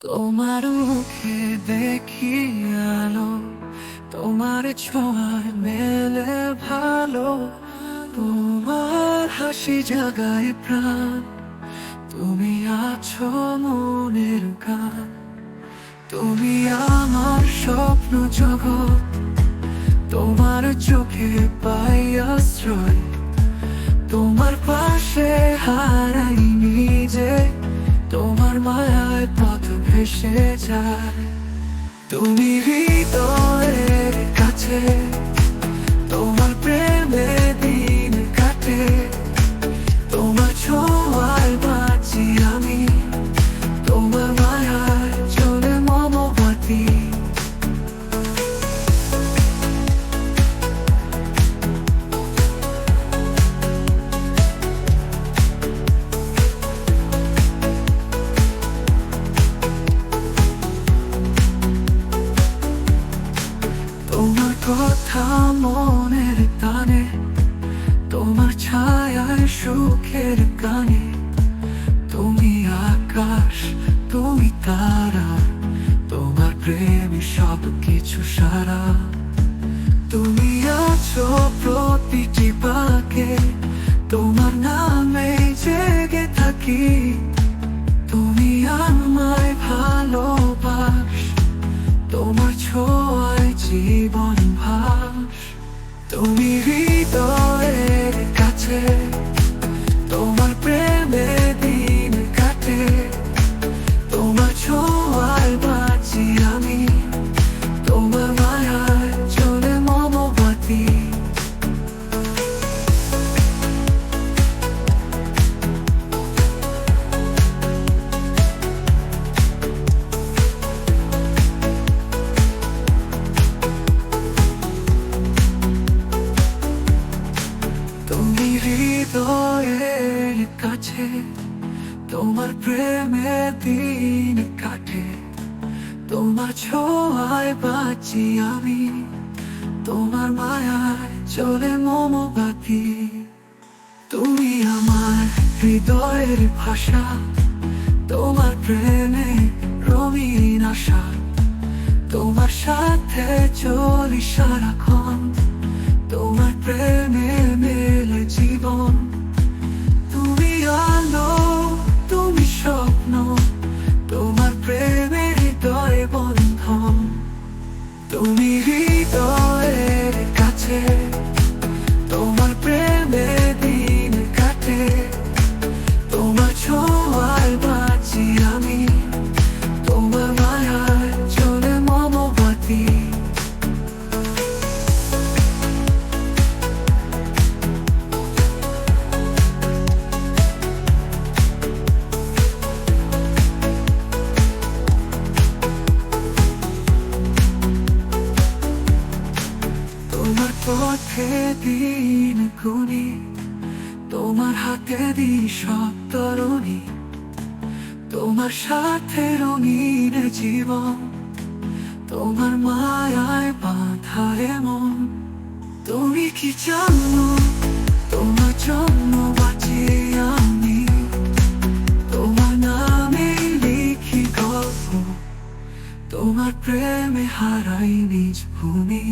তোমার মুখে দেখি আলো, তোমার ছোঁয়ায় মেলে ভালো। তোমার হাসি জাগায় প্রাণ, তুমি আছো মনের গান। তুমি আমার স্বপ্ন জগৎ, তোমার চোখে পাই আশ্রয়। তোমার পাশে হারাই নিজে, তোমার মায়ায় পথ ভেসে যায়। তুমি হৃদয়ের কাছে, তোমার প্রেমে দিন কাটে। তোমার ছোঁয়ায় বাঁচি আমি, তোমার মায়ায় চলে মমবাতি। তোমার কথা মনের টানে, তোমার ছায়ায় সুখের গানে। তুমি আকাশ, তুমি তারা, তোমার প্রেমে সব কিছু সারা। তুমি আছো প্রতিটি পাকে, তোমার নামে জেগে থাকি। তুমি আমায় ভালোবাস, তোমার ছোঁয়ায় জীবন ভাস। তুমি হৃদয়ের কাছে, তোমার প্রেমে দিন কাটে। তোমার ছোঁয়ায় বাঁচি আমি, তোমার মায়ায় চলে মমবাতি। তুমি হৃদয়ের কাছে, তোমার প্রেমে দিন কাটে। তোমার ছোঁয়ায় বাঁচি আমি, তোমার মায়ায় চলে মমবাতি। তুমি আমার হৃদয়ের ভাষা, তোমার প্রেমে রঙিন আশা। তোমার সাথে চলি সারাক্ষণ, তোমার প্রেমে মেলে জীবন। তুমি আলো, তুমি স্বপ্ন, তোমার প্রেমে হৃদয় বন্ধন। তুমি হৃদয়ের কাছে, তোমার প্রেমে দিন কাটে। তোমার ছোঁয়ায় বাঁচি আমি, তোমার মায়ায় চলে মমবাতি। তোমার পথে দিন গুনি, তোমার হাতে দি সব তরুণী। তোমার সাথে রঙিন জীবন, তোমার মায়ায় বাঁধা মন। তুমি কি জানো, তোমার জন্য বাঁচি আমি। তোমার নামে লিখি গল্প, তোমার প্রেমে হারাই নিজ ভূমি।